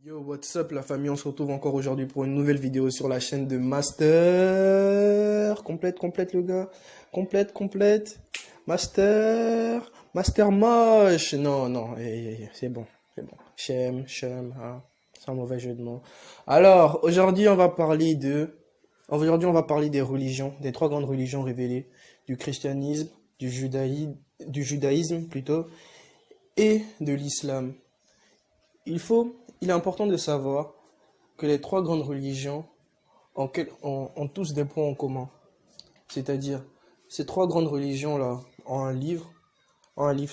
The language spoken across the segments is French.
Yo, what's up la famille, on se retrouve encore aujourd'hui pour une nouvelle vidéo sur la chaîne de Master. Complète le gars. Complète. Master moche. Non, c'est bon. Chem, hein. C'est un mauvais jeu de mots. Alors, aujourd'hui on va parler des religions, des trois grandes religions révélées, du christianisme, du judaïsme plutôt, et de l'islam. Il est important de savoir que les trois grandes religions ont tous des points en commun. C'est-à-dire, ces trois grandes religions-là ont un livre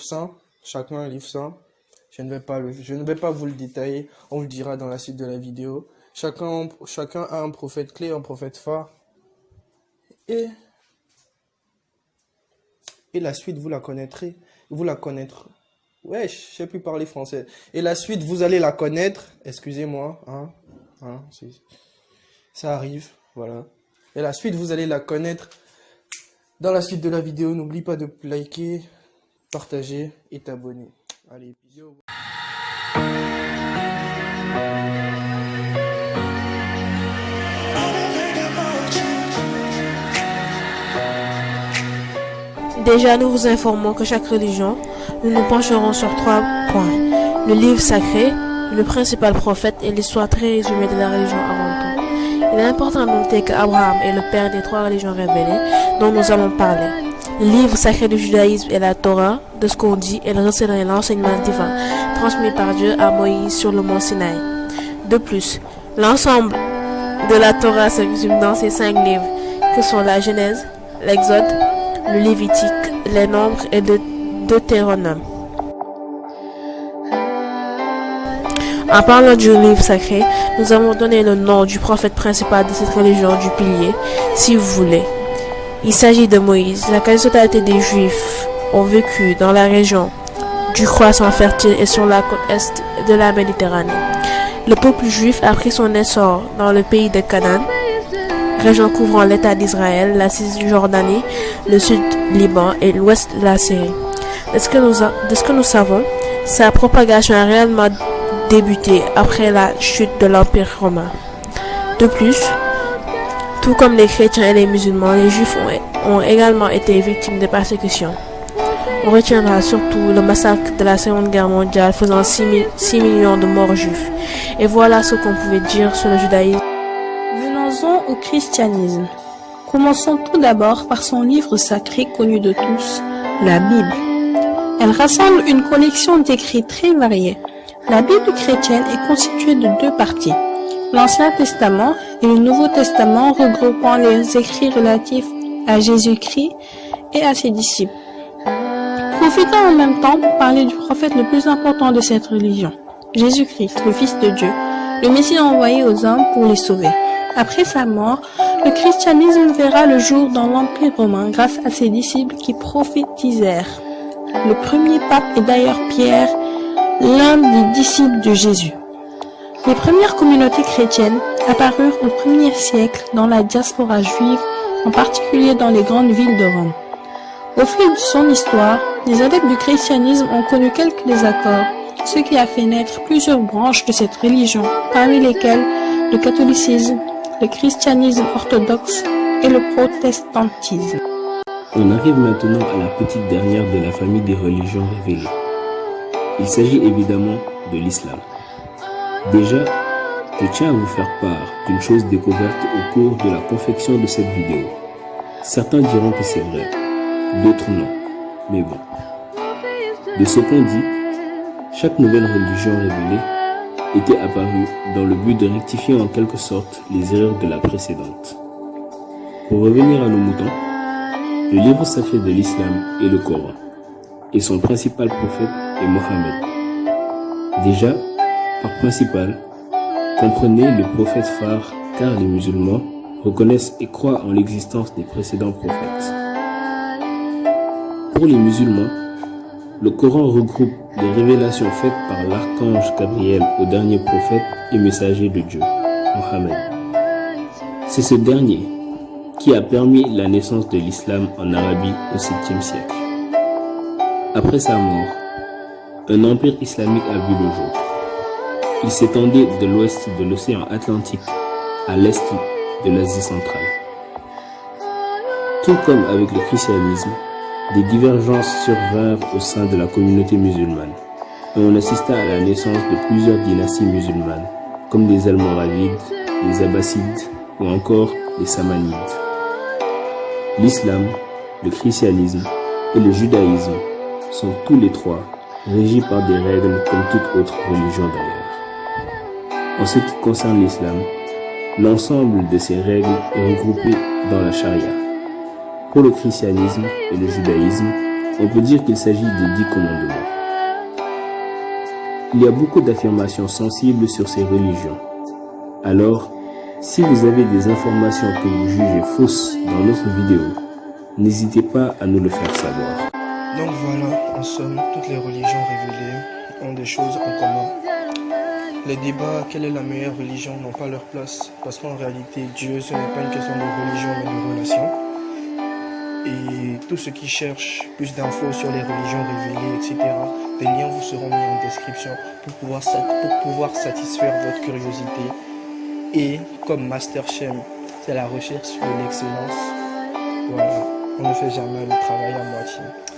saint, chacun un livre saint. Je ne vais pas vous le détailler, on vous le dira dans la suite de la vidéo. Chacun a un prophète clé, un prophète phare. Et la suite, vous la connaîtrez. Ouais, je sais plus parler français. Et la suite, vous allez la connaître. Excusez-moi, ça arrive, voilà. Et la suite, vous allez la connaître dans la suite de la vidéo. N'oublie pas de liker, partager et t'abonner. Allez, bisous. Déjà, nous vous informons que chaque religion, nous nous pencherons sur 3 points. Le livre sacré, le principal prophète et l'histoire très résumée de la religion avant tout. Il est important de noter qu'Abraham est le père des 3 religions révélées dont nous allons parler. Le livre sacré du judaïsme est la Torah, de ce qu'on dit, elle recèle l'enseignement divin transmis par Dieu à Moïse sur le mont Sinaï. De plus, l'ensemble de la Torah se résume dans ces 5 livres que sont la Genèse, l'Exode, le Lévitique, les Nombres et le Deutéronome. En parlant du livre sacré, nous avons donné le nom du prophète principal de cette religion, du pilier, si vous voulez. Il s'agit de Moïse. La quasi-totalité des Juifs ont vécu dans la région du croissant fertile et sur la côte est de la Méditerranée. Le peuple juif a pris son essor dans le pays de Canaan, région couvrant l'État d'Israël, la Cisjordanie, le sud Liban et l'ouest de la Syrie. De ce que nous savons, sa propagation a réellement débuté après la chute de l'Empire romain. De plus, tout comme les chrétiens et les musulmans, les juifs ont également été victimes de persécutions. On retiendra surtout le massacre de la Seconde Guerre mondiale faisant 6 millions de morts juifs. Et voilà ce qu'on pouvait dire sur le judaïsme. Venons-en au christianisme. Commençons tout d'abord par son livre sacré connu de tous, la Bible. Elle rassemble une collection d'écrits très variés. La Bible chrétienne est constituée de 2 parties, l'Ancien Testament et le Nouveau Testament regroupant les écrits relatifs à Jésus-Christ et à ses disciples. Profitons en même temps pour parler du prophète le plus important de cette religion, Jésus-Christ, le Fils de Dieu, le Messie envoyé aux hommes pour les sauver. Après sa mort, le christianisme verra le jour dans l'Empire romain grâce à ses disciples qui prophétisèrent. Le premier pape est d'ailleurs Pierre, l'un des disciples de Jésus. Les premières communautés chrétiennes apparurent au 1er siècle dans la diaspora juive, en particulier dans les grandes villes de Rome. Au fil de son histoire, les adeptes du christianisme ont connu quelques désaccords, ce qui a fait naître plusieurs branches de cette religion, parmi lesquelles le catholicisme, le christianisme orthodoxe et le protestantisme. On arrive maintenant à la petite dernière de la famille des religions révélées. Il s'agit évidemment de l'islam. Déjà, je tiens à vous faire part d'une chose découverte au cours de la confection de cette vidéo. Certains diront que c'est vrai, d'autres non, mais bon. De ce qu'on dit, chaque nouvelle religion révélée était apparue dans le but de rectifier en quelque sorte les erreurs de la précédente. Pour revenir à nos moutons, le livre sacré de l'islam est le Coran, et son principal prophète est Mohammed. Déjà, par principal, comprenez le prophète phare car les musulmans reconnaissent et croient en l'existence des précédents prophètes. Pour les musulmans, le Coran regroupe les révélations faites par l'archange Gabriel au dernier prophète et messager de Dieu, Mohammed. C'est ce dernier qui a permis la naissance de l'islam en Arabie au 7e siècle. Après sa mort, un empire islamique a vu le jour. Il s'étendait de l'ouest de l'océan Atlantique à l'est de l'Asie centrale. Tout comme avec le christianisme, des divergences survinrent au sein de la communauté musulmane et on assista à la naissance de plusieurs dynasties musulmanes, comme les Almoravides, les Abbassides ou encore les Samanides. L'islam, le christianisme et le judaïsme sont tous les trois régis par des règles comme toute autre religion d'ailleurs. En ce qui concerne l'islam, l'ensemble de ces règles est regroupé dans la charia. Pour le christianisme et le judaïsme, on peut dire qu'il s'agit des 10 commandements. Il y a beaucoup d'affirmations sensibles sur ces religions. Alors, si vous avez des informations que vous jugez fausses dans notre vidéo, n'hésitez pas à nous le faire savoir. Donc voilà, en somme, toutes les religions révélées ont des choses en commun. Les débats, quelle est la meilleure religion, n'ont pas leur place, parce qu'en réalité, Dieu, ce n'est pas une question de religion, mais de relation. Et tous ceux qui cherchent plus d'infos sur les religions révélées, etc., des liens vous seront mis en description pour pouvoir satisfaire votre curiosité. Et comme Master Shem, c'est la recherche de l'excellence. Voilà, on ne fait jamais le travail à moitié.